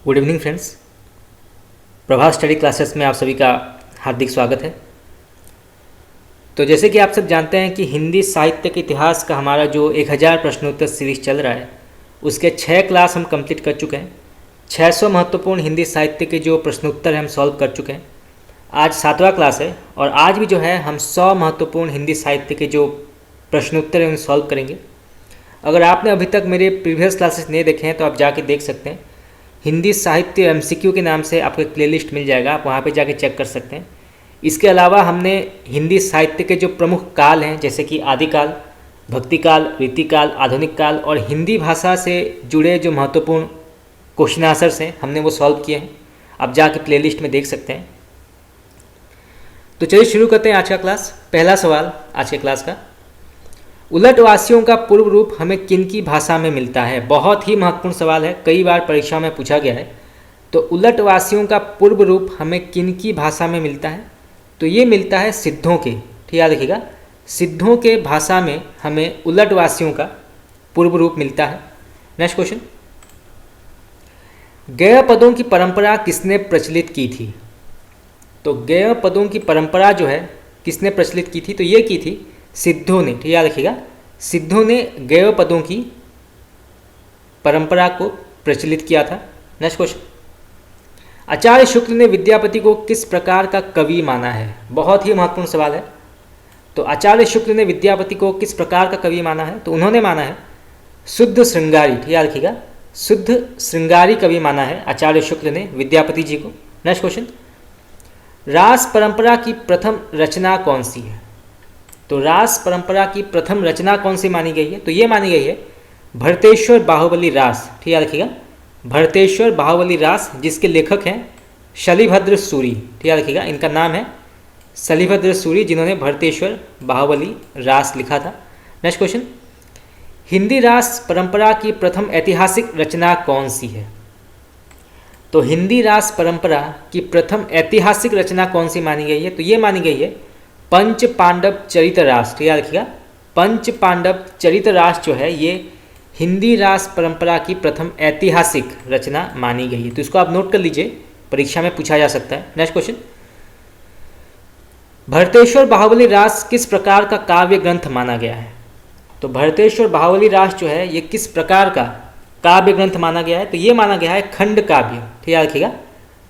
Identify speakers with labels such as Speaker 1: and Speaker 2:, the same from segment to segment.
Speaker 1: Good evening friends. Prabhat study classes में आप सभी का हार्दिक स्वागत है। तो जैसे कि आप सब जानते हैं कि हिंदी साहित्य के इतिहास का हमारा जो 1000 प्रश्नोत्तर सीरीज चल रहा है उसके 6 क्लास हम कंप्लीट कर चुके हैं। 600 महत्वपूर्ण हिंदी साहित्य के जो प्रश्नोत्तर हम सॉल्व कर चुके हैं। आज 7वां क्लास है और आज भी जो है हम 100 महत्वपूर्ण हिंदी साहित्य के जो प्रश्नोत्तर हैं उन्हें सॉल्व करेंगे। अगर आपने अभी तक मेरे प्रीवियस क्लासेस नहीं देखे हैं तो आप जाके देख सकते हैं। हिंदी साहित्य एमसीक्यू के नाम से आपको एक प्लेलिस्ट मिल जाएगा, आप वहाँ पे जाके चेक कर सकते हैं। इसके अलावा हमने हिंदी साहित्य के जो प्रमुख काल हैं जैसे कि आदिकाल, भक्तिकाल, रीतिकाल, आधुनिक काल और हिंदी भाषा से जुड़े जो महत्वपूर्ण क्वेश्चन आंसर्स हैं हमने वो सॉल्व किए हैं। आप जाके प्लेलिस्ट में देख सकते हैं। तो चलिए शुरू करते हैं आज का क्लास। पहला सवाल आज के क्लास का, उलटवासियों का पूर्व रूप हमें किन की भाषा में मिलता है। बहुत ही महत्वपूर्ण सवाल है, कई बार परीक्षा में पूछा गया है। तो उलटवासियों का पूर्व रूप हमें किन की भाषा में मिलता है, तो ये मिलता है सिद्धों के। ठीक याद रखिएगा, सिद्धों के भाषा में हमें उलटवासियों का पूर्व रूप मिलता है। नेक्स्ट क्वेश्चन, गेय पदों की परंपरा किसने प्रचलित की थी। तो गेय पदों की परंपरा जो है किसने प्रचलित की थी, तो ये की थी सिद्धों ने। ठीक याद रखिएगा, सिद्धों ने गेय पदों की परंपरा को प्रचलित किया था। नेक्स्ट क्वेश्चन, आचार्य शुक्ल ने विद्यापति को किस प्रकार का कवि माना है। बहुत ही महत्वपूर्ण सवाल है। तो आचार्य शुक्ल ने विद्यापति को किस प्रकार का कवि माना है, तो उन्होंने माना है शुद्ध श्रृंगारी। ठीक याद रखिएगा, शुद्ध श्रृंगारी कवि माना है आचार्य शुक्ल ने विद्यापति जी को। नेक्स्ट क्वेश्चन, रास परंपरा की प्रथम रचना कौन सी है। तो रास परंपरा की प्रथम रचना कौन सी मानी गई है, तो ये मानी गई है भरतेश्वर बाहुबली रास। ठीक याद रखिएगा, भरतेश्वर बाहुबली रास, जिसके लेखक हैं शलिभद्र सूरी। ठीक याद रखिएगा, इनका नाम है शलिभद्र सूरी, जिन्होंने भरतेश्वर बाहुबली रास लिखा था। नेक्स्ट क्वेश्चन, हिंदी रास परंपरा की प्रथम ऐतिहासिक रचना कौन सी है। तो हिंदी रास परंपरा की प्रथम ऐतिहासिक रचना कौन सी मानी गई है, तो ये मानी गई है पंच पांडव चरित रास। ठीक याद रखिएगा, पंच पांडव चरित रास जो है ये हिंदी रास परंपरा की प्रथम ऐतिहासिक रचना मानी गई है। तो इसको आप नोट कर लीजिए, परीक्षा में पूछा जा सकता है। नेक्स्ट क्वेश्चन, भरतेश्वर बाहुबली रास किस प्रकार का काव्य ग्रंथ माना गया है। तो भरतेश्वर बाहुबली रास जो है ये किस प्रकार का काव्य ग्रंथ माना गया है, तो ये माना गया है खंड काव्य। ठीक याद रखिएगा,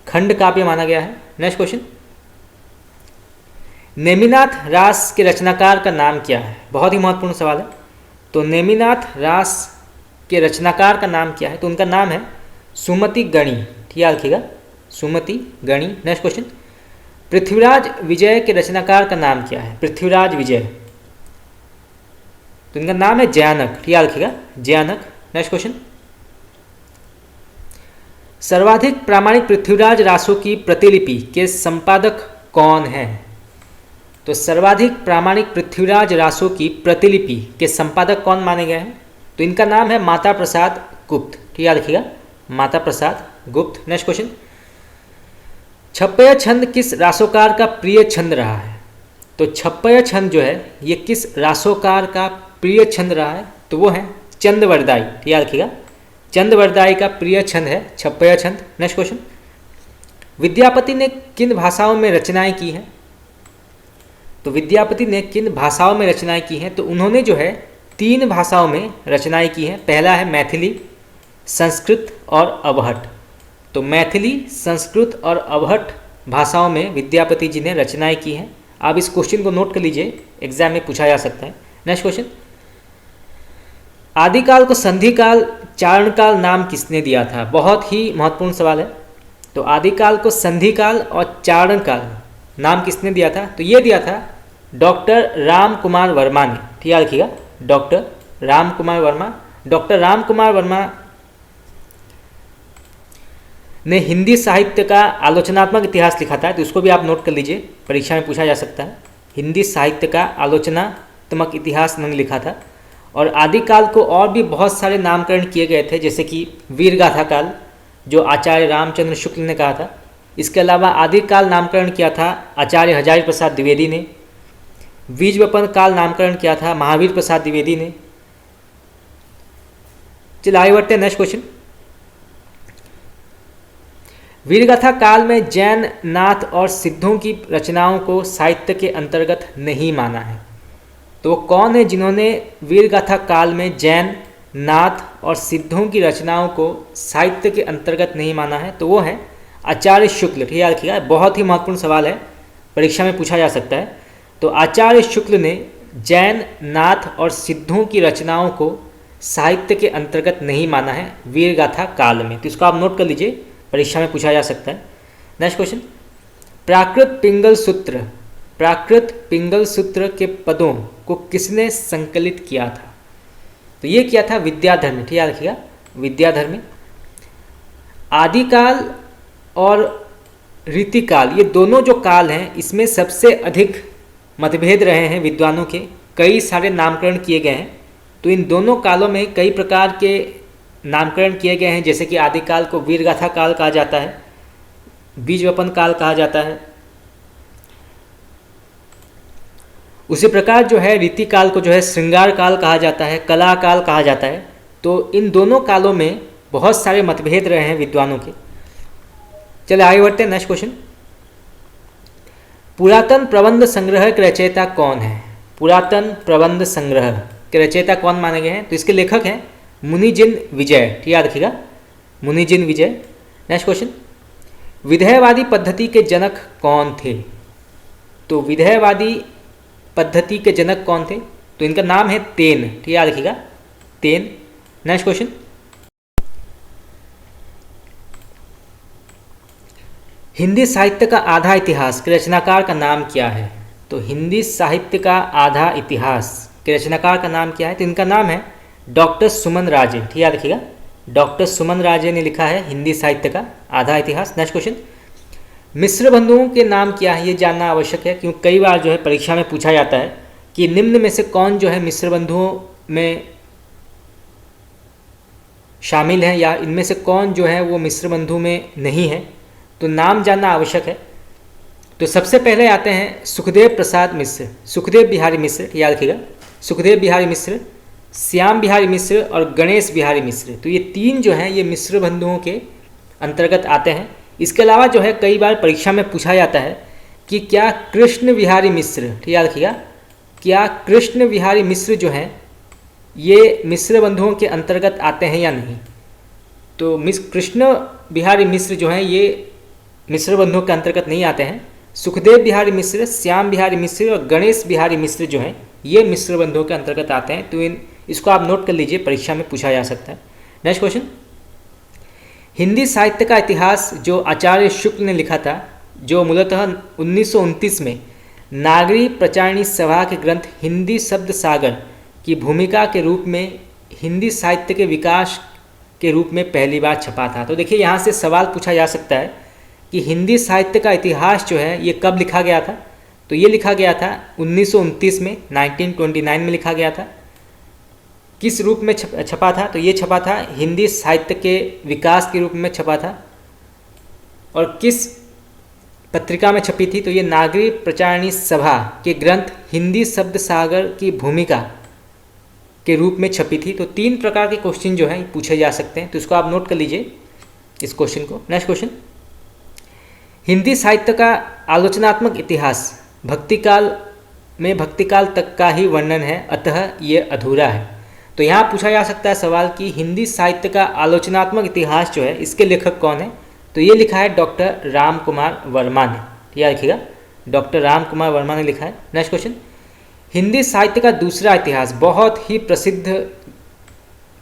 Speaker 1: खंड काव्य माना गया है। नेक्स्ट क्वेश्चन, नेमिनाथ रास के रचनाकार का नाम क्या है। बहुत ही महत्वपूर्ण सवाल है। तो नेमिनाथ रास के रचनाकार का नाम क्या है, तो उनका नाम है सुमति गणी। ठीक याद रखिएगा, सुमति गणी। नेक्स्ट क्वेश्चन, पृथ्वीराज विजय के रचनाकार का नाम क्या है। पृथ्वीराज विजय, तो इनका नाम है जयानक। ठीक याद रखिएगा, जयानक। नेक्स्ट क्वेश्चन, सर्वाधिक प्रामाणिक पृथ्वीराज रासों की प्रतिलिपि के संपादक कौन है। तो सर्वाधिक प्रामाणिक पृथ्वीराज रासों की प्रतिलिपि के संपादक कौन माने गए हैं, तो इनका नाम है माता प्रसाद गुप्त। ठीक याद रखिएगा, माता प्रसाद गुप्त। नेक्स्ट क्वेश्चन, छप्पय छंद किस रासोकार का प्रिय छंद रहा है। तो छप्पय छंद जो है ये किस रासोकार का प्रिय छंद रहा है, तो वो है चंदवरदाई। ठीक याद रखिएगा, चंदवरदाई का प्रिय छंद है छप्पय छंद। नेक्स्ट क्वेश्चन, विद्यापति ने किन भाषाओं में रचनाएं की हैं। तो विद्यापति ने किन भाषाओं में रचनाएं की हैं, तो उन्होंने जो है 3 भाषाओं में रचनाएं की हैं। पहला है मैथिली, संस्कृत और अवहट। तो मैथिली, संस्कृत और अवहट भाषाओं में विद्यापति जी ने रचनाएं की हैं। आप इस क्वेश्चन को नोट कर लीजिए, एग्जाम में पूछा जा सकता है। नेक्स्ट क्वेश्चन, आदिकाल को संधिकाल चारणकाल नाम किसने दिया था। बहुत ही महत्वपूर्ण सवाल है। तो आदिकाल को संधिकाल और चारणकाल नाम किसने दिया था, तो ये दिया था डॉक्टर राम कुमार वर्मा ने। ठीक याद रखिएगा, डॉक्टर राम कुमार वर्मा। डॉक्टर राम कुमार वर्मा ने हिंदी साहित्य का आलोचनात्मक इतिहास लिखा था, तो उसको भी आप नोट कर लीजिए, परीक्षा में पूछा जा सकता है। हिंदी साहित्य का आलोचनात्मक इतिहास उन्होंने लिखा था। और आदिकाल को और भी बहुत सारे नामकरण किए गए थे, जैसे कि वीरगाथा काल जो आचार्य रामचंद्र शुक्ल ने कहा था। इसके अलावा आदिकाल नामकरण किया था आचार्य हजारी प्रसाद द्विवेदी ने। बीजवपन काल नामकरण किया था महावीर प्रसाद द्विवेदी ने। चलिए आगे बढ़ते हैं नेक्स्ट क्वेश्चन, वीरगाथा काल में जैन, नाथ और सिद्धों की रचनाओं को साहित्य के अंतर्गत नहीं माना है। तो वो कौन है जिन्होंने वीरगाथा काल में जैन, नाथ और सिद्धों की रचनाओं को साहित्य के अंतर्गत नहीं माना है? तो वो है आचार्य शुक्ल। ठीक है, याद रखिएगा, बहुत ही महत्वपूर्ण सवाल है, परीक्षा में पूछा जा सकता है। तो आचार्य शुक्ल ने जैन, नाथ और सिद्धों की रचनाओं को साहित्य के अंतर्गत नहीं माना है वीरगाथा काल में। तो इसको आप नोट कर लीजिए, परीक्षा में पूछा जा सकता है। नेक्स्ट क्वेश्चन, प्राकृत पिंगल सूत्र के पदों को किसने संकलित किया था? तो ये किया था विद्याधर ने। ठीक याद रखिएगा, विद्याधर में। आदिकाल और रीतिकाल, ये दोनों जो काल हैं, इसमें सबसे अधिक मतभेद रहे हैं विद्वानों के, कई सारे नामकरण किए गए हैं। तो इन दोनों कालों में कई प्रकार के नामकरण किए गए हैं, जैसे कि आदिकाल को वीरगाथा काल कहा जाता है, बीजवपन काल कहा जाता है। उसी प्रकार जो है रीतिकाल को जो है श्रृंगार काल कहा जाता है, कला काल कहा जाता है। तो इन दोनों कालों में बहुत सारे मतभेद रहे हैं विद्वानों के। चलिए आगे बढ़ते हैं। नेक्स्ट क्वेश्चन, पुरातन प्रबंध संग्रह के रचयिता कौन है? पुरातन प्रबंध संग्रह के रचयिता कौन माने गए हैं? तो इसके लेखक हैं मुनिजिन विजय। ठीक याद रखिएगा, मुनिजिन विजय। नेक्स्ट क्वेश्चन, विधेयवादी पद्धति के जनक कौन थे? तो विधेयवादी पद्धति के जनक कौन थे? तो इनका नाम है तेन। ठीक याद रखिएगा, तेन। नेक्स्ट क्वेश्चन, हिंदी साहित्य का आधा इतिहास के रचनाकार का नाम क्या है? तो हिंदी साहित्य का आधा इतिहास के रचनाकार का नाम क्या है? तो इनका नाम है डॉक्टर सुमन राजे। ठीक याद रखिएगा, डॉक्टर सुमन राजे ने लिखा है हिंदी साहित्य का आधा इतिहास। नेक्स्ट क्वेश्चन, मिश्र बंधुओं के नाम क्या है? ये जानना आवश्यक है, क्योंकि कई बार जो है परीक्षा में पूछा जाता है कि निम्न में से कौन जो है मिश्र बंधुओं में शामिल है, या इनमें से कौन जो है वो मिश्र बंधु में नहीं है। तो नाम जानना आवश्यक है। तो सबसे पहले आते हैं सुखदेव प्रसाद मिश्र, सुखदेव बिहारी मिश्र। याद रखिएगा, सुखदेव बिहारी मिश्र, श्याम बिहारी मिश्र और गणेश बिहारी मिश्र। तो ये तीन जो हैं ये मिश्र बंधुओं के अंतर्गत आते हैं। इसके अलावा जो है कई बार परीक्षा में पूछा जाता है कि क्या कृष्ण बिहारी मिश्र, ठीक याद रखिएगा, क्या कृष्ण बिहारी मिश्र जो हैं ये मिश्र बंधुओं के अंतर्गत आते हैं या नहीं। तो कृष्ण बिहारी मिश्र जो हैं ये मिश्र बंधुओं के अंतर्गत नहीं आते हैं। सुखदेव बिहारी मिश्र, श्याम बिहारी मिश्र और गणेश बिहारी मिश्र जो हैं ये मिश्र बंधुओं के अंतर्गत आते हैं। तो इसको आप नोट कर लीजिए, परीक्षा में पूछा जा सकता है। नेक्स्ट क्वेश्चन, हिंदी साहित्य का इतिहास जो आचार्य शुक्ल ने लिखा था, जो मूलतः 1929 में नागरी प्रचारणी सभा के ग्रंथ हिंदी शब्द सागर की भूमिका के रूप में हिंदी साहित्य के विकास के रूप में पहली बार छपा था। तो देखिए यहाँ से सवाल पूछा जा सकता है कि हिंदी साहित्य का इतिहास जो है ये कब लिखा गया था। तो ये लिखा गया था 1929 में, 1929 में लिखा गया था। किस रूप में छपा था? तो ये छपा था हिंदी साहित्य के विकास के रूप में छपा था। और किस पत्रिका में छपी थी? तो ये नागरी प्रचारणी सभा के ग्रंथ हिंदी शब्द सागर की भूमिका के रूप में छपी थी। तो तीन प्रकार के क्वेश्चन जो हैं पूछे जा सकते हैं, तो इसको आप नोट कर लीजिए इस क्वेश्चन को। नेक्स्ट क्वेश्चन, हिंदी साहित्य का आलोचनात्मक इतिहास भक्तिकाल में भक्तिकाल तक का ही वर्णन है, अतः ये अधूरा है। तो यहाँ पूछा जा सकता है सवाल कि हिंदी साहित्य का आलोचनात्मक इतिहास जो है इसके लेखक कौन है। तो ये लिखा है डॉक्टर राम कुमार वर्मा ने। याद रखिएगा, डॉक्टर राम कुमार वर्मा ने लिखा है। नेक्स्ट क्वेश्चन, हिंदी साहित्य का दूसरा इतिहास बहुत ही प्रसिद्ध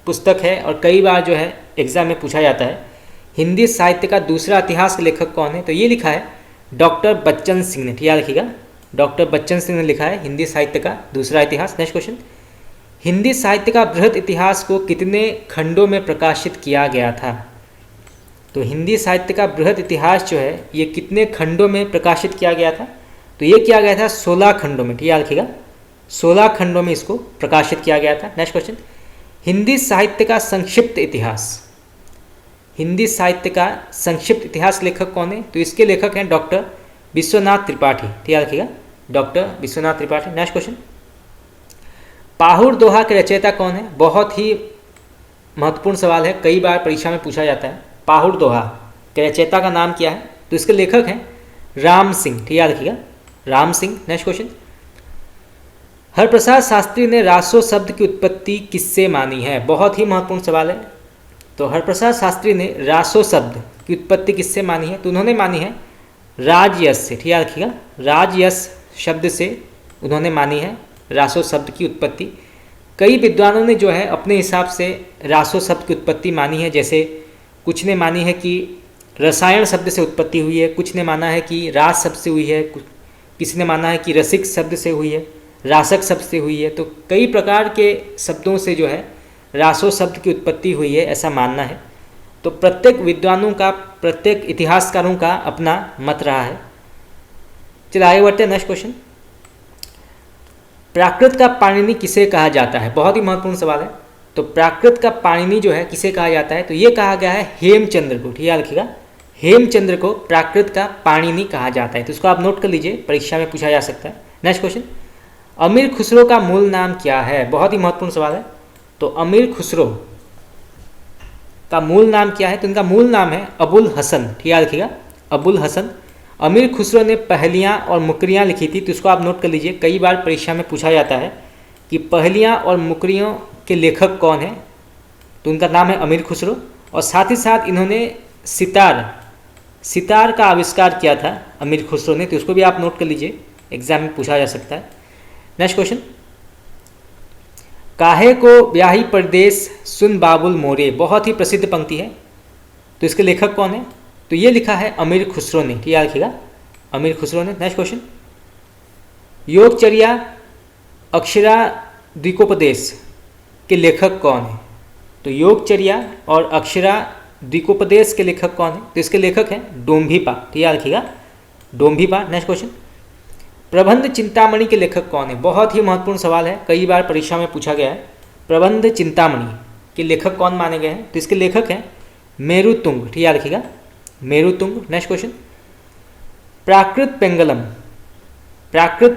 Speaker 1: पुस्तक है और कई बार जो है एग्जाम में पूछा जाता है। हिंदी साहित्य का दूसरा इतिहास के लेखक कौन है? तो ये लिखा है डॉक्टर बच्चन सिंह ने। याद रखिएगा, डॉक्टर बच्चन सिंह ने लिखा है हिंदी साहित्य का दूसरा इतिहास। नेक्स्ट क्वेश्चन, हिंदी साहित्य का बृहद इतिहास को कितने खंडों में प्रकाशित किया गया था? तो हिंदी साहित्य का बृहद इतिहास जो है ये कितने खंडों में प्रकाशित किया गया था? तो ये किया गया था 16 खंडों में। याद रखिएगा, 16 खंडों में इसको प्रकाशित किया गया था। नेक्स्ट क्वेश्चन, हिंदी साहित्य का संक्षिप्त इतिहास, हिंदी साहित्य का संक्षिप्त इतिहास लेखक कौन है? तो इसके लेखक हैं डॉक्टर विश्वनाथ त्रिपाठी। याद रखिएगा, doctor Vishwanath Tripathi. Next question, Pahur Doha के रचयिता कौन है? बहुत ही महत्वपूर्ण सवाल है, कई बार परीक्षा में पूछा जाता है। पाहुर दोहा के रचयिता का नाम क्या है? तो इसके लेखक हैं राम सिंह, ठीक याद रखिएगा, राम सिंह। नेक्स्ट क्वेश्चन, हरप्रसाद शास्त्री ने रासो शब्द की उत्पत्ति किससे मानी है? बहुत ही महत्वपूर्ण सवाल है। तो हरप्रसाद शास्त्री ने रासो शब्द की उत्पत्ति किससे मानी है? तो उन्होंने मानी है राजयश से, ठीक याद रखिएगा, राजयश शब्द से उन्होंने मानी है रासो शब्द की उत्पत्ति। कई विद्वानों ने जो है अपने हिसाब से रासो शब्द की उत्पत्ति मानी है, जैसे कुछ ने मानी है कि रसायन शब्द से उत्पत्ति हुई है, कुछ ने माना है कि रास शब्द से हुई है, किसी ने माना है कि रसिक शब्द से हुई है, रासक शब्द से हुई है। तो कई प्रकार के शब्दों से जो है रासो शब्द की उत्पत्ति हुई है, ऐसा मानना है। तो प्रत्येक विद्वानों का, प्रत्येक इतिहासकारों का अपना मत रहा है। चलिए आगे बढ़ते हैं। नेक्स्ट क्वेश्चन, प्राकृत का पाणिनि किसे कहा जाता है? बहुत ही महत्वपूर्ण सवाल है। तो प्राकृत का पाणिनि जो है किसे कहा जाता है? तो ये कहा गया है हेमचंद्र को, ठीक याद रखिएगा, हेमचंद्र को प्राकृत का पाणिनि कहा जाता है। तो इसको आप नोट कर लीजिए, परीक्षा में पूछा जा सकता है। नेक्स्ट क्वेश्चन, अमीर खुसरो का मूल नाम क्या है? बहुत ही महत्वपूर्ण सवाल है। तो अमीर खुसरो का मूल नाम क्या है? तो इनका मूल नाम है अबुल हसन, ठीक याद रखिएगा, अबुल हसन। अमीर खुसरो ने पहलियाँ और मुकरियाँ लिखी थी। तो इसको आप नोट कर लीजिए, कई बार परीक्षा में पूछा जाता है कि पहलियाँ और मुकरियों के लेखक कौन है? तो उनका नाम है अमीर खुसरो। और साथ ही साथ इन्होंने सितार का आविष्कार किया था अमीर खुसरो ने। तो उसको भी आप नोट कर लीजिए, एग्जाम में पूछा जा सकता है। नेक्स्ट क्वेश्चन, काहे को ब्याही परदेश सुन बाबुल मोरे, बहुत ही प्रसिद्ध पंक्ति है। तो इसके लेखक कौन है? तो ये लिखा है अमीर खुसरो ने, ठीक याद रखिएगा, अमीर खुसरो ने। नेक्स्ट क्वेश्चन, योगचर्या अक्षरा द्विकोपदेश के लेखक कौन है? तो योगचर्या और अक्षरा द्विकोपदेश के लेखक कौन है? तो इसके लेखक हैं डोम्भीपा, ठीक याद रखिएगा, डोम्भीपा। नेक्स्ट क्वेश्चन, प्रबंध चिंतामणि के लेखक कौन है? बहुत ही महत्वपूर्ण सवाल है, कई बार परीक्षा में पूछा गया है। प्रबंध चिंतामणि के लेखक कौन माने गए हैं? तो इसके लेखक हैं मेरुतुंग, ठीक याद रखिएगा, मेरुतुंग। नेक्स्ट क्वेश्चन, प्राकृत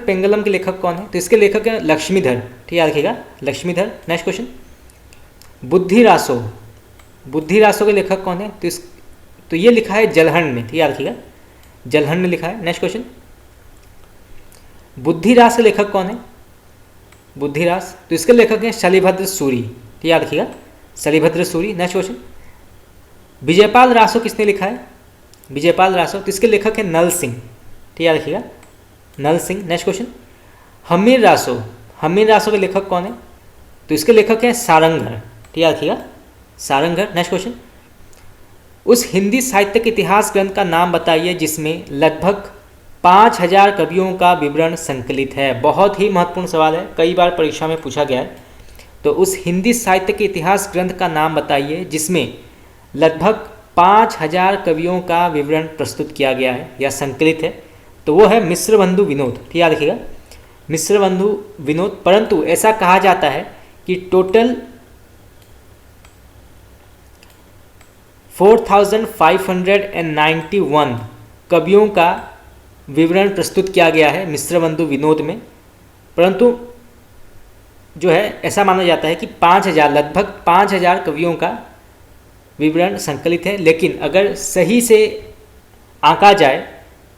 Speaker 1: पेंगलम के लेखक कौन है? तो इसके लेखक हैं लक्ष्मीधर, ठीक याद रखिएगा, लक्ष्मीधर। नेक्स्ट क्वेश्चन, बुद्धिरासो के लेखक कौन है? तो ये लिखा है जलहन में, ठीक याद रखिएगा, जलहन में लिखा है। नेक्स्ट क्वेश्चन, बुद्धिरास के लेखक कौन है? बुद्धिरास, तो इसके लेखक हैं शलिभद्र सूरी, ठीक याद रखिएगा, शलिभद्र सूरी। नेक्स्ट क्वेश्चन, विजयपाल रासो किसने लिखा है? विजयपाल रासो, तो इसके लेखक हैं नल सिंह, ठीक याद रखिएगा, नल सिंह। नेक्स्ट क्वेश्चन, हमीर रासो के लेखक कौन है? तो इसके लेखक हैं सारंगधर, ठीक याद रखिएगा, सारंगधर। नेक्स्ट क्वेश्चन, उस हिंदी साहित्य के इतिहास ग्रंथ का नाम बताइए जिसमें लगभग 5000 कवियों का विवरण संकलित है। बहुत ही महत्वपूर्ण सवाल है, कई बार परीक्षा में पूछा गया है। तो उस हिंदी साहित्य के इतिहास ग्रंथ का नाम बताइए जिसमें लगभग 5000 कवियों का विवरण प्रस्तुत किया गया है या संकलित है। तो वो है मिश्रबंधु विनोद, ठीक याद रखिएगा, मिश्रबंधु विनोद। परंतु ऐसा कहा जाता है कि टोटल 4591 कवियों का विवरण प्रस्तुत किया गया है मिश्रबंधु विनोद में। परंतु जो है ऐसा माना जाता है कि 5000, लगभग 5000 कवियों का विवरण संकलित है। लेकिन अगर सही से आंका जाए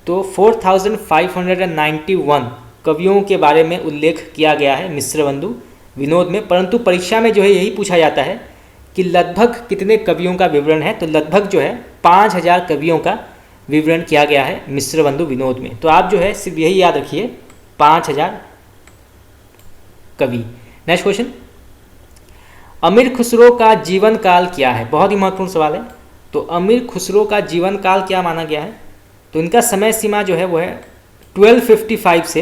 Speaker 1: तो 4591 कवियों के बारे में उल्लेख किया गया है मिश्रबंधु विनोद में। परंतु परीक्षा में जो है यही पूछा जाता है कि लगभग कितने कवियों का विवरण है। तो लगभग जो है 5000 कवियों का विवरण किया गया है मिश्रबंधु विनोद में। तो आप जो है सिर्फ यही याद रखिए, 5000 कवि। नेक्स्ट क्वेश्चन, अमीर खुसरो का जीवन काल क्या है? बहुत ही महत्वपूर्ण सवाल है। तो अमीर खुसरो का जीवन काल क्या माना गया है? तो इनका समय सीमा जो है वो है 1255 से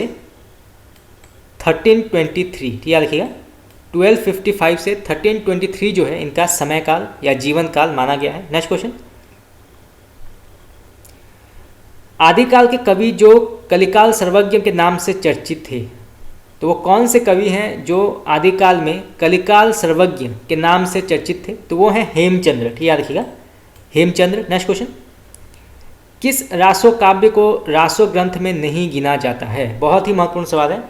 Speaker 1: 1323, ठीक याद रखिएगा, 1255 से 1323 जो है इनका समय काल या जीवन काल माना गया है। नेक्स्ट क्वेश्चन, आदिकाल के कवि जो कलिकाल सर्वज्ञ के नाम से चर्चित थे, तो वो कौन से कवि हैं जो आदिकाल में कलिकाल सर्वज्ञ के नाम से चर्चित थे? तो वो हैं हेमचंद्र, ठीक याद रखिएगा, हेमचंद्र। नेक्स्ट क्वेश्चन, किस रासो काव्य को रासो ग्रंथ में नहीं गिना जाता है? बहुत ही महत्वपूर्ण सवाल है।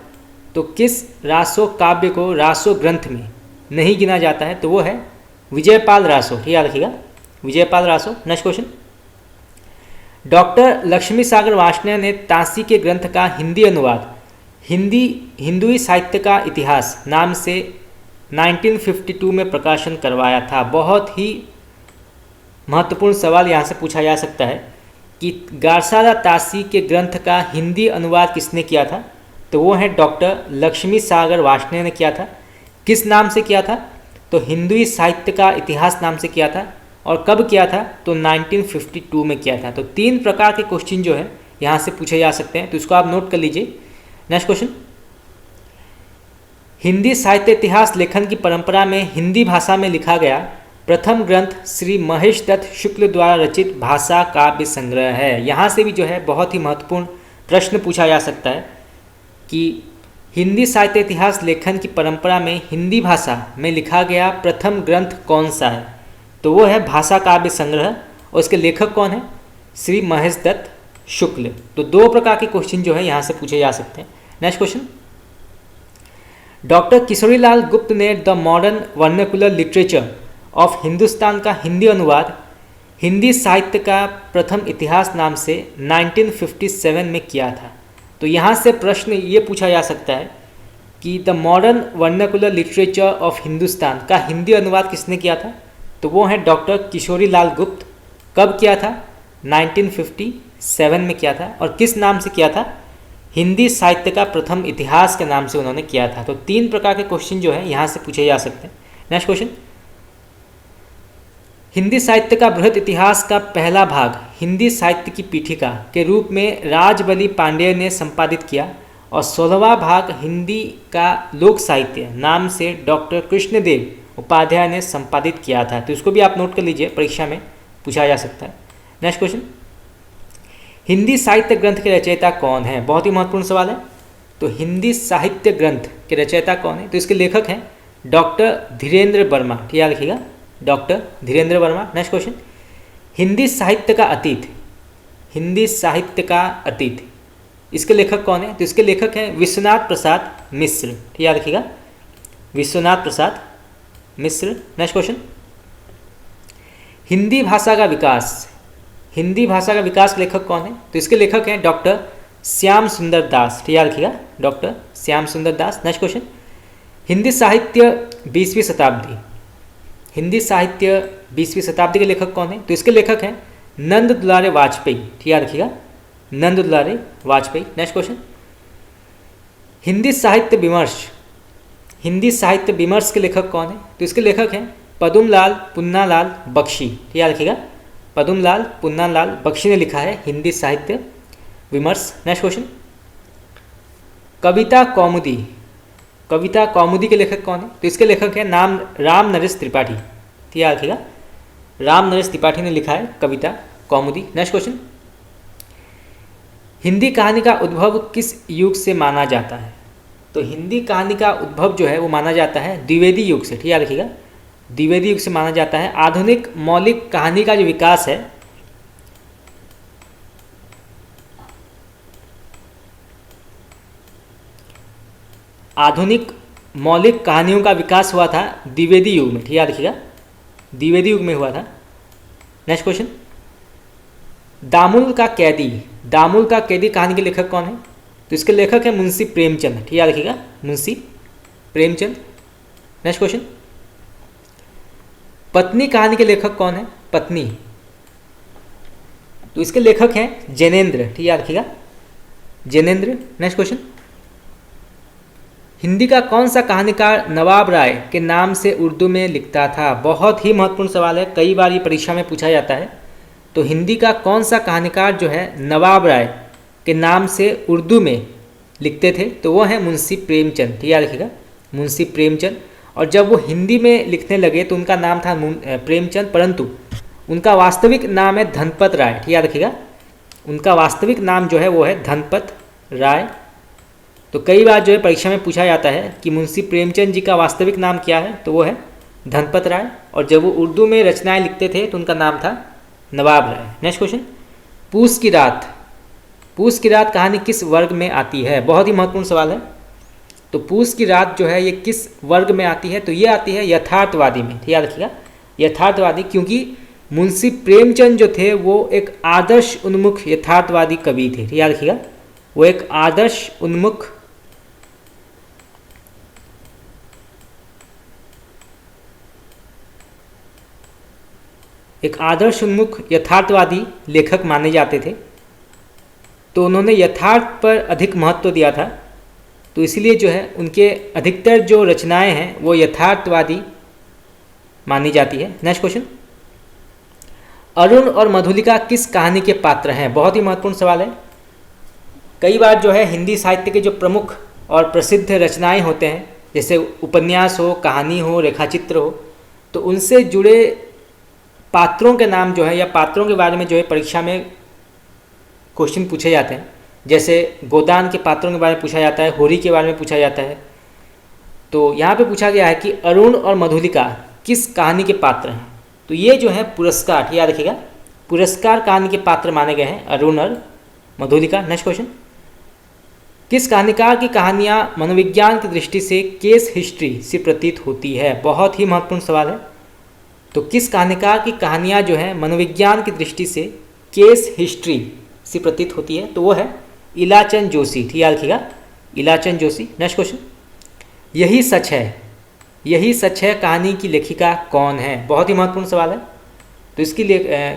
Speaker 1: तो किस रासो काव्य को रासो ग्रंथ में नहीं गिना जाता है? तो वो है विजयपाल रासो, ठीक याद रखिएगा, Vijaypal Raso. Next question, doctor Lakshmi Sagar Varshney ने ताशी के ग्रंथ का हिंदी अनुवाद हिंदुई साहित्य का इतिहास नाम से 1952 में प्रकाशन करवाया था। बहुत ही महत्वपूर्ण सवाल यहाँ से पूछा जा सकता है कि गारसारा ताशी के ग्रंथ का हिंदी अनुवाद किसने किया था? तो वो है डॉक्टर लक्ष्मी सागर वार्ष्णेय ने किया था। किस नाम से किया था? तो हिंदुई साहित्य का इतिहास नाम से किया था। और कब किया था? तो 1952 में किया था। तो 3 प्रकार के क्वेश्चन जो है यहाँ से पूछे जा सकते हैं, तो इसको आप नोट कर लीजिए। नेक्स्ट क्वेश्चन, हिंदी साहित्य इतिहास लेखन की परंपरा में हिंदी भाषा में लिखा गया प्रथम ग्रंथ श्री महेश दत्त शुक्ल द्वारा रचित भाषा काव्य संग्रह है। यहाँ से भी जो है बहुत ही महत्वपूर्ण प्रश्न पूछा जा सकता है कि हिंदी साहित्य इतिहास लेखन की परंपरा में हिंदी भाषा में लिखा गया प्रथम ग्रंथ कौन सा है? तो वो है भाषा काव्य संग्रह, और इसके लेखक कौन है? श्री महेश दत्त शुक्ल। तो 2 प्रकार के क्वेश्चन जो है यहाँ से पूछे जा सकते हैं। नेक्स्ट क्वेश्चन, डॉक्टर किशोरीलाल गुप्त ने the modern vernacular literature of Hindustan का हिंदी अनुवाद हिंदी साहित्य का प्रथम इतिहास नाम से 1957 में किया था। तो यहाँ से प्रश्न ये पूछा जा सकता है कि the modern vernacular literature of Hindustan का हिंदी अनुवाद किसने किया था? तो वो है डॉक्टर किशोरीलाल गुप्त। कब किया था? 1957 में किया था। और किस नाम से किया था? हिंदी साहित्य का प्रथम इतिहास के नाम से उन्होंने किया था। तो 3 प्रकार के क्वेश्चन जो है यहाँ से पूछे जा सकते हैं। नेक्स्ट क्वेश्चन, हिंदी साहित्य का बृहद इतिहास का पहला भाग हिंदी साहित्य की पीठिका के रूप में राजबली पांडेय ने संपादित किया, और 16वां भाग हिंदी का लोक साहित्य नाम से डॉक्टर कृष्णदेव उपाध्याय ने संपादित किया था। तो इसको भी आप नोट कर लीजिए, परीक्षा में पूछा जा सकता है। नेक्स्ट क्वेश्चन, हिंदी साहित्य ग्रंथ के रचयिता कौन है? बहुत ही महत्वपूर्ण सवाल है। तो हिंदी साहित्य ग्रंथ के रचयिता कौन है? तो इसके लेखक हैं डॉक्टर धीरेन्द्र वर्मा। ठीक याद रखिएगा, doctor Dhirendra Verma. Next question, Hindi साहित्य का अतीत हिंदी साहित्य का अतीत इसके लेखक कौन है? तो इसके लेखक हैं विश्वनाथ प्रसाद मिश्र। ठीक याद रखिएगा, विश्वनाथ प्रसाद मिश्र। नेक्स्ट क्वेश्चन, हिंदी भाषा का विकास हिंदी भाषा का विकास लेखक कौन है? तो इसके लेखक हैं डॉक्टर श्याम सुंदर दास। ठीक याद रखिएगा, डॉक्टर श्याम सुंदर दास। नेक्स्ट क्वेश्चन, हिंदी साहित्य 20वीं शताब्दी हिंदी साहित्य 20वीं शताब्दी के लेखक कौन है? तो इसके लेखक हैं नंद दुलारे वाजपेयी। ठीक याद रखिएगा, नंद दुलारे वाजपेयी। नेक्स्ट क्वेश्चन, हिंदी साहित्य विमर्श के लेखक कौन है? तो इसके लेखक हैं पद्मलाल पुन्नालाल बख्शी। ठीक याद रखिएगा, पद्मलाल पुन्नालाल बख्शी ने लिखा है हिंदी साहित्य विमर्श। नेक्स्ट क्वेश्चन, कविता कौमुदी के लेखक कौन है? तो इसके लेखक हैं राम नरेश त्रिपाठी। ठीक याद रखिएगा, राम नरेश त्रिपाठी ने लिखा है कविता कौमुदी। नेक्स्ट क्वेश्चन, हिंदी कहानी का उद्भव किस युग से माना जाता है? तो हिंदी कहानी का उद्भव जो है वो माना जाता है द्विवेदी युग से। ठीक याद रखिएगा, द्विवेदी युग से माना जाता है। आधुनिक मौलिक कहानी का जो विकास है आधुनिक मौलिक कहानियों का विकास हुआ था द्विवेदी युग में। ठीक याद रखिएगा, द्विवेदी युग में हुआ था। नेक्स्ट क्वेश्चन, दामुल का कैदी कहानी के लेखक कौन है? तो इसके लेखक है मुंशी प्रेमचंद। ठीक याद रखिएगा, मुंशी प्रेमचंद। नेक्स्ट क्वेश्चन, पत्नी कहानी के लेखक कौन है? पत्नी, तो इसके लेखक हैं जैनेन्द्र। ठीक याद रखिएगा, जैनेन्द्र। नेक्स्ट क्वेश्चन, हिंदी का कौन सा कहानीकार नवाब राय के नाम से उर्दू में लिखता था? बहुत ही महत्वपूर्ण सवाल है, कई बार ये परीक्षा में पूछा जाता है। तो हिंदी का कौन सा कहानीकार जो है नवाब राय के नाम से उर्दू में लिखते थे? तो वो है मुंशी प्रेमचंद। ठीक याद रखिएगा, मुंशी प्रेमचंद। और जब वो हिंदी में लिखने लगे तो उनका नाम था प्रेमचंद, परंतु उनका वास्तविक नाम है धनपत राय। ठीक याद रखिएगा, उनका वास्तविक नाम जो है वो है धनपत राय। तो कई बार जो है परीक्षा में पूछा जाता है कि मुंशी प्रेमचंद जी का वास्तविक नाम क्या है? तो वो है धनपत राय। और जब वो उर्दू में रचनाएं लिखते थे तो उनका नाम था नवाब राय। नेक्स्ट क्वेश्चन, पूस की रात कहानी किस वर्ग में आती है? बहुत ही महत्वपूर्ण सवाल है। तो पूस की रात जो है ये किस वर्ग में आती है? तो ये आती है यथार्थवादी में। ठीक याद रखिएगा, यथार्थवादी, क्योंकि मुंशी प्रेमचंद जो थे वो एक आदर्श उन्मुख यथार्थवादी कवि थे, याद रखिएगा, वो एक आदर्श उन्मुख यथार्थवादी लेखक माने जाते थे। तो उन्होंने यथार्थ पर अधिक महत्व दिया था, तो इसलिए जो है उनके अधिकतर जो रचनाएं हैं वो यथार्थवादी मानी जाती है। नेक्स्ट क्वेश्चन, अरुण और मधुलिका किस कहानी के पात्र हैं? बहुत ही महत्वपूर्ण सवाल है। कई बार जो है हिंदी साहित्य के जो प्रमुख और प्रसिद्ध रचनाएं होते हैं, जैसे उपन्यास हो, कहानी हो, रेखाचित्र हो, तो उनसे जुड़े पात्रों के नाम जो है या पात्रों के बारे में जो है परीक्षा में क्वेश्चन पूछे जाते हैं। जैसे गोदान के पात्रों के बारे में पूछा जाता है, होरी के बारे में पूछा जाता है। तो यहाँ पे पूछा गया है कि अरुण और मधुलिका किस कहानी के पात्र हैं? तो ये जो है पुरस्कार, याद रखिएगा, पुरस्कार कहानी के पात्र माने गए हैं अरुण और मधुलिका। नेक्स्ट क्वेश्चन, किस कहानीकार की कहानियाँ मनोविज्ञान की दृष्टि से केस हिस्ट्री से प्रतीत होती है? बहुत ही महत्वपूर्ण सवाल है। तो किस कहानीकार की कहानियाँ जो है मनोविज्ञान की दृष्टि से केस हिस्ट्री से प्रतीत होती है? तो वो है इलाचंद जोशी, याद रखिएगा, इलाचंद जोशी। नेक्स्ट क्वेश्चन, यही सच है, यही सच है कहानी की लेखिका कौन है? बहुत ही महत्वपूर्ण सवाल है। तो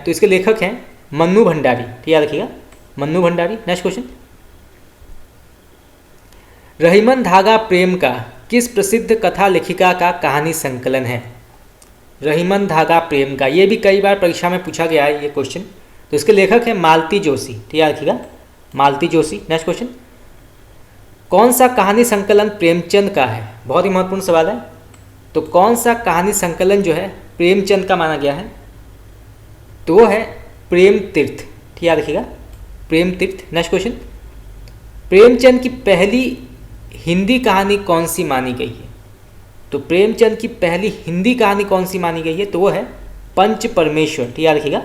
Speaker 1: इसके लेखक हैं मन्नू भंडारी, याद रखिएगा, मन्नू भंडारी। नेक्स्ट क्वेश्चन, रहीमन धागा प्रेम का किस प्रसिद्ध कथा लेखिका का कहानी संकलन है? रहीमन धागा प्रेम का, ये भी कई बार परीक्षा में पूछा गया है ये क्वेश्चन। तो इसके लेखक हैं मालती जोशी, याद रखिएगा, मालती जोशी। नेक्स्ट क्वेश्चन, कौन सा कहानी संकलन प्रेमचंद का है? बहुत ही महत्वपूर्ण सवाल है। तो कौन सा कहानी संकलन जो है प्रेमचंद का माना गया है? तो वो है प्रेम तीर्थ, याद रखिएगा, प्रेम तीर्थ। नेक्स्ट क्वेश्चन, प्रेमचंद की पहली हिंदी कहानी कौन सी मानी गई है? तो प्रेमचंद की पहली हिंदी कहानी कौन सी मानी गई है? तो वो है पंच परमेश्वर, याद रखिएगा,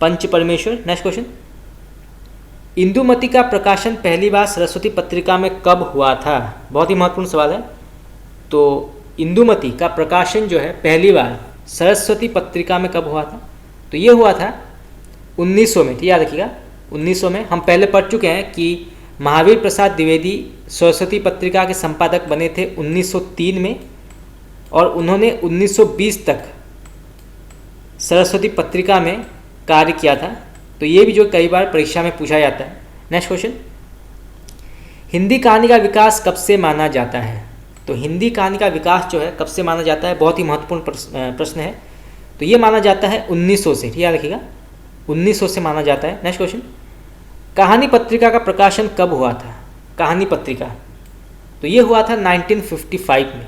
Speaker 1: पंच परमेश्वर। नेक्स्ट क्वेश्चन, इंदुमती का प्रकाशन पहली बार सरस्वती पत्रिका में कब हुआ था? बहुत ही महत्वपूर्ण सवाल है। तो इंदुमती का प्रकाशन जो है पहली बार सरस्वती पत्रिका में कब हुआ था? तो ये हुआ था 1900 में, याद रखिएगा, 1900 में। हम पहले पढ़ चुके हैं कि महावीर प्रसाद द्विवेदी सरस्वती पत्रिका के संपादक बने थे 1903 में, और उन्होंने 1920 तक सरस्वती पत्रिका में कार्य किया था। तो ये भी जो कई बार परीक्षा में पूछा जाता है। नेक्स्ट क्वेश्चन, हिंदी कहानी का विकास कब से माना जाता है? तो हिंदी कहानी का विकास जो है कब से माना जाता है? बहुत ही महत्वपूर्ण प्रश्न है। तो ये माना जाता है 1900 से, याद रखिएगा, 1900 से माना जाता है। नेक्स्ट क्वेश्चन, कहानी पत्रिका का प्रकाशन कब हुआ था? कहानी पत्रिका, तो ये हुआ था 1955 में।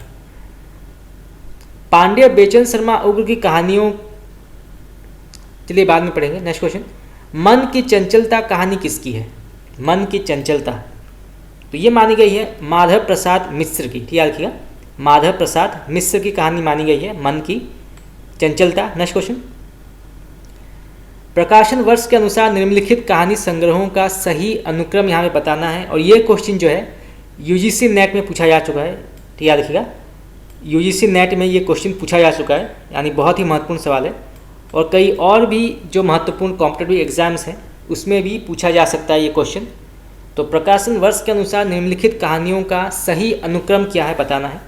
Speaker 1: पांड्य बेचन शर्मा उग्र की कहानियों, चलिए बाद में पढ़ेंगे। नेक्स्ट क्वेश्चन, मन की चंचलता कहानी किसकी है? मन की चंचलता, तो ये मानी गई है माधव प्रसाद मिश्र की, याद रखिएगा, माधव प्रसाद मिश्र की कहानी मानी गई है मन की चंचलता। नेक्स्ट क्वेश्चन, प्रकाशन वर्ष के अनुसार निम्नलिखित कहानी संग्रहों का सही अनुक्रम यहाँ पे बताना है। और ये क्वेश्चन जो है यूजीसी नेट में पूछा जा चुका है, याद रखिएगा, यूजीसी नेट में ये क्वेश्चन पूछा जा चुका है, यानी बहुत ही महत्वपूर्ण सवाल है। और कई और भी जो महत्वपूर्ण कॉम्पिटिटिव एग्जाम्स हैं उसमें भी पूछा जा सकता है ये क्वेश्चन। तो प्रकाशन वर्ष के अनुसार निम्नलिखित कहानियों का सही अनुक्रम क्या है बताना है।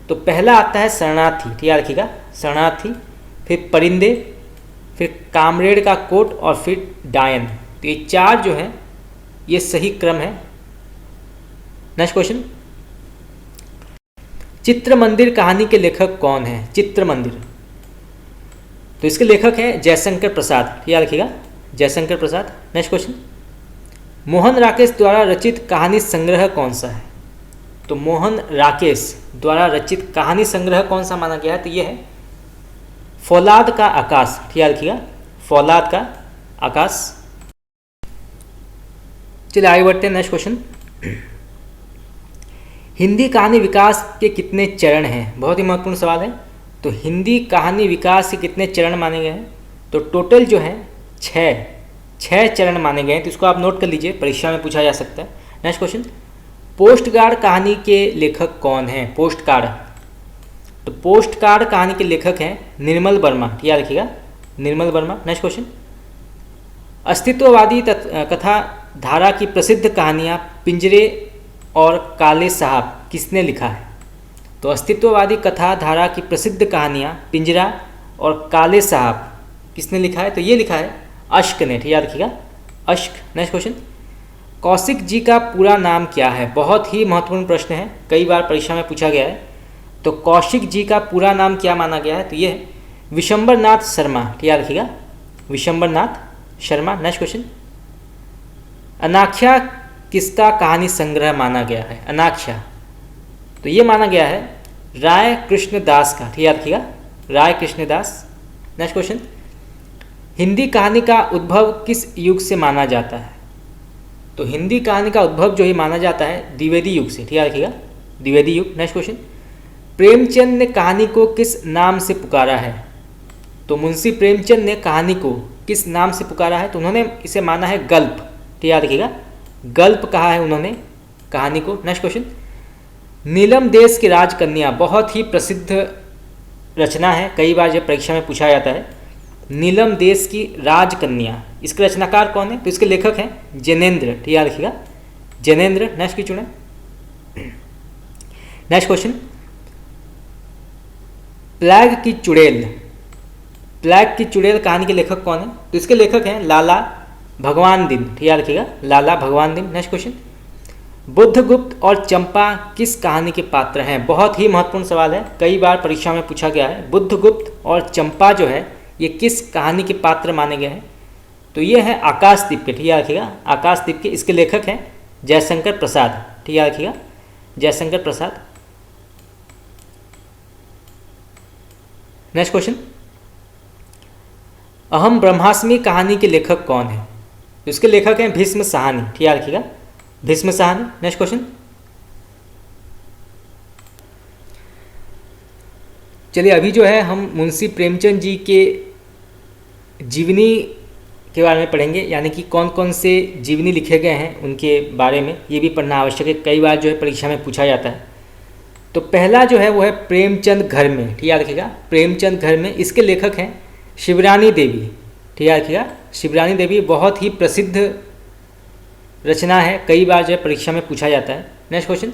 Speaker 1: तो पहला आता है शरणार्थी, याद रखिएगा, शरणार्थी, फिर परिंदे, फिर कामरेड का कोट, और फिर डायन। तो ये चार जो हैं ये सही क्रम है। नेक्स्ट क्वेश्चन, चित्र मंदिर कहानी के लेखक कौन है? चित्र मंदिर, तो इसके लेखक हैं जयशंकर प्रसाद, याद रखिएगा, जयशंकर प्रसाद। नेक्स्ट क्वेश्चन, मोहन राकेश द्वारा रचित कहानी संग्रह कौन सा है? तो मोहन राकेश द्वारा रचित कहानी संग्रह कौन सा माना गया है? तो ये है फौलाद का आकाश, याद रखिएगा, फौलाद का आकाश। चलिए आगे बढ़ते हैं। नेक्स्ट क्वेश्चन, हिंदी कहानी विकास के कितने चरण हैं? बहुत ही महत्वपूर्ण सवाल है। तो हिंदी कहानी विकास के कितने चरण माने गए हैं? तो टोटल जो है छः चरण माने गए हैं। तो इसको आप नोट कर लीजिए, परीक्षा में पूछा जा सकता है। नेक्स्ट क्वेश्चन, पोस्ट कार्ड कहानी के लेखक कौन हैं? पोस्ट कार्ड, तो पोस्ट कार्ड कहानी के लेखक हैं निर्मल वर्मा, याद रखिएगा, निर्मल वर्मा। नेक्स्ट क्वेश्चन, अस्तित्ववादी कथा धारा की प्रसिद्ध कहानियाँ पिंजरे और काले साहब किसने लिखा है? तो अस्तित्ववादी कथा धारा की प्रसिद्ध कहानियाँ पिंजरा और काले साहब किसने लिखा है? तो ये लिखा है अश्क ने, ठीक याद रखिएगा, अश्क। नेक्स्ट क्वेश्चन, कौशिक जी का पूरा नाम क्या है? बहुत ही महत्वपूर्ण प्रश्न है, कई बार परीक्षा में पूछा गया है। तो कौशिक जी का पूरा नाम क्या माना गया है? तो ये है विशंबर नाथ शर्मा, ठीक याद रखिएगा, विशंबर नाथ शर्मा। नेक्स्ट क्वेश्चन, अनाख्या किसका कहानी संग्रह माना गया है? अनाख्या, तो ये माना गया है राय कृष्णदास का, ठीक याद रखिएगा, राय कृष्णदास। नेक्स्ट क्वेश्चन, हिंदी कहानी का उद्भव किस युग से माना जाता है? तो हिंदी कहानी का उद्भव जो है माना जाता है द्विवेदी युग से, ठीक याद रखिएगा, द्विवेदी युग। नेक्स्ट क्वेश्चन, प्रेमचंद ने कहानी को किस नाम से पुकारा है? तो मुंशी प्रेमचंद ने कहानी को किस नाम से पुकारा है? तो उन्होंने इसे माना है गल्प, ठीक याद रखिएगा, गल्प कहा है उन्होंने कहानी को। नेक्स्ट क्वेश्चन, नीलम देश की राजकन्या बहुत ही प्रसिद्ध रचना है, कई बार जब परीक्षा में पूछा जाता है, नीलम देश की राजकन्या, इसके रचनाकार कौन है? तो इसके लेखक हैं जैनेन्द्र, ठीक याद रखिएगा, जैनेन्द्र। नेक्स्ट की चुने। नेक्स्ट क्वेश्चन, प्लेग की चुड़ैल, प्लेग की चुड़ैल कहानी के लेखक कौन है? तो इसके लेखक हैं लाला भगवान दिन, ठीक याद रखिएगा, लाला भगवान दिन। नेक्स्ट क्वेश्चन, बुद्धगुप्त और चंपा किस कहानी के पात्र हैं? बहुत ही महत्वपूर्ण सवाल है, कई बार परीक्षा में पूछा गया है। बुद्धगुप्त और चंपा जो है ये किस कहानी के पात्र माने गए हैं? तो ये है आकाशदीप के, ठीक याद रखिएगा, आकाशदीप के। इसके लेखक हैं जयशंकर प्रसाद, ठीक याद रखिएगा, जयशंकर प्रसाद। नेक्स्ट क्वेश्चन, अहम ब्रह्मास्मि कहानी के लेखक कौन है? तो इसके लेखक हैं भीष्म साहनी, ठीक याद रखिएगा, भीष्म साहनी। नेक्स्ट क्वेश्चन, चलिए अभी जो है हम मुंशी प्रेमचंद जी के जीवनी के बारे में पढ़ेंगे, यानी कि कौन कौन से जीवनी लिखे गए हैं उनके बारे में, ये भी पढ़ना आवश्यक है, कई बार जो है परीक्षा में पूछा जाता है। तो पहला जो है वो है प्रेमचंद घर में, ठीक याद रखिएगा, प्रेमचंद घर में। इसके लेखक हैं शिवरानी देवी, ठीक याद रखिएगा, शिवरानी देवी बहुत ही प्रसिद्ध रचना है, कई बार जो है परीक्षा में पूछा जाता है। नेक्स्ट क्वेश्चन,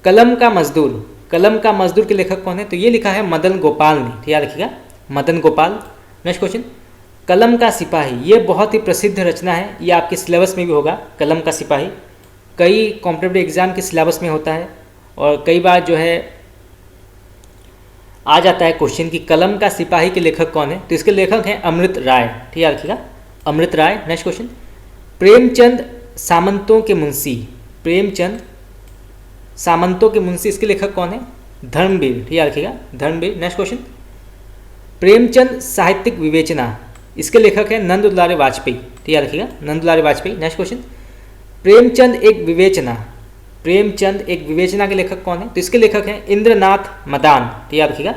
Speaker 1: कलम का मजदूर, कलम का मजदूर के लेखक कौन है? तो ये लिखा है मदन गोपाल ने, ठीक याद रखिएगा, मदन गोपाल। नेक्स्ट क्वेश्चन, कलम का सिपाही, ये बहुत ही प्रसिद्ध रचना है, ये आपके सिलेबस में भी होगा, कलम का सिपाही, कई कॉम्पिटिटिव एग्जाम के सिलेबस में होता है और कई बार जो है आ जाता है क्वेश्चन कि कलम का सिपाही के लेखक कौन है? तो इसके लेखक हैं अमृत राय, ठीक याद रखिएगा, अमृत राय। नेक्स्ट क्वेश्चन, प्रेमचंद सामंतों के मुंशी, प्रेमचंद सामंतों के मुंशी, इसके लेखक कौन है? धर्मवीर, ठीक याद रखिएगा, धर्मवीर। नेक्स्ट क्वेश्चन, प्रेमचंद साहित्यिक विवेचना, इसके लेखक हैं नंद दुलारे वाजपेयी, ठीक याद रखिएगा, नंद दुलारे वाजपेयी। नेक्स्ट क्वेश्चन, प्रेमचंद एक विवेचना, प्रेमचंद एक विवेचना के लेखक कौन है? तो इसके लेखक हैं इंद्रनाथ मदान, ठीक याद रखिएगा,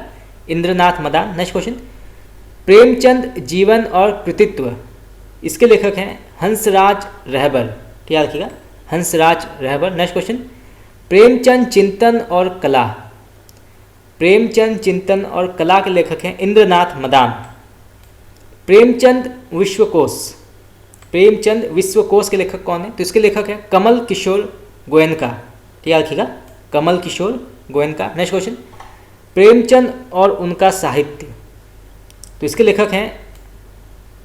Speaker 1: इंद्रनाथ मदान। नेक्स्ट क्वेश्चन, प्रेमचंद जीवन और कृतित्व, इसके लेखक हैं हंसराज रहबर, ठीक याद रखिएगा, हंसराज रहबर। नेक्स्ट क्वेश्चन, प्रेमचंद चिंतन और कला, प्रेमचंद चिंतन और कला के लेखक हैं इंद्रनाथ मदान। प्रेमचंद विश्वकोश, प्रेमचंद विश्वकोश के लेखक कौन है? तो इसके लेखक हैं कमल किशोर गोयनका, ठीक याद रखिएगा, कमल किशोर गोयनका। नेक्स्ट क्वेश्चन, प्रेमचंद और उनका साहित्य, तो इसके लेखक हैं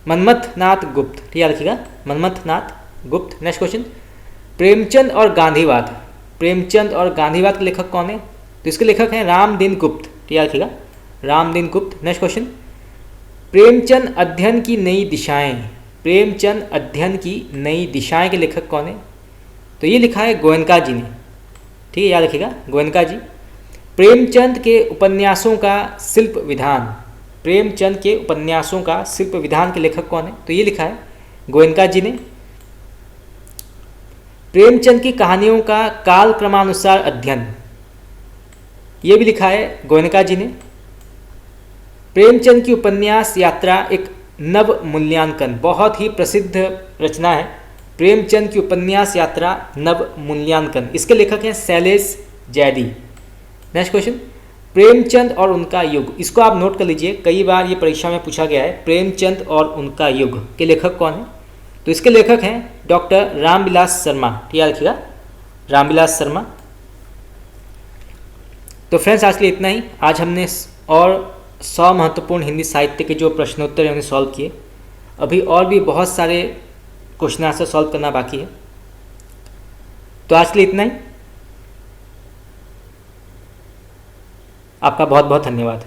Speaker 1: मनमथनाथ गुप्त, ठीक याद रखिएगा, मनमथनाथ गुप्त। नेक्स्ट क्वेश्चन, प्रेमचंद और गांधीवाद, प्रेमचंद और गांधीवाद के लेखक कौन है? तो इसके लेखक हैं रामदीन गुप्त, ठीक याद रखिएगा, रामदीन गुप्त। नेक्स्ट क्वेश्चन, प्रेमचंद अध्ययन की नई दिशाएं, प्रेमचंद अध्ययन की नई दिशाएं के लेखक कौन है? तो ये लिखा है गोयनका जी ने, ठीक है, याद रखिएगा, गोयनका जी। प्रेमचंद के उपन्यासों का शिल्प विधान, प्रेमचंद के उपन्यासों का शिल्प विधान के लेखक कौन है? तो ये लिखा है गोयनका जी ने। प्रेमचंद की कहानियों का काल क्रमानुसार अध्ययन, ये भी लिखा है गोयनका जी ने। प्रेमचंद की उपन्यास यात्रा एक नव मूल्यांकन, बहुत ही प्रसिद्ध रचना है, प्रेमचंद की उपन्यास यात्रा नव मूल्यांकन, इसके लेखक हैं शैलेश जैदी। नेक्स्ट क्वेश्चन, प्रेमचंद और उनका युग, इसको आप नोट कर लीजिए, कई बार ये परीक्षा में पूछा गया है। प्रेमचंद और उनका युग के लेखक कौन है? तो इसके लेखक हैं डॉक्टर रामविलास शर्मा। याद रखिएगा, रामविलास शर्मा। तो फ्रेंड्स आज के लिए इतना ही। आज हमने और 100 महत्वपूर्ण हिंदी साहित्य के जो प्रश्नोत्तर हैं उन्हें सॉल्व किए। अभी और भी बहुत सारे क्वेश्चन आंसर सॉल्व करना बाकी है। तो आज के लिए इतना ही। आपका बहुत बहुत धन्यवाद।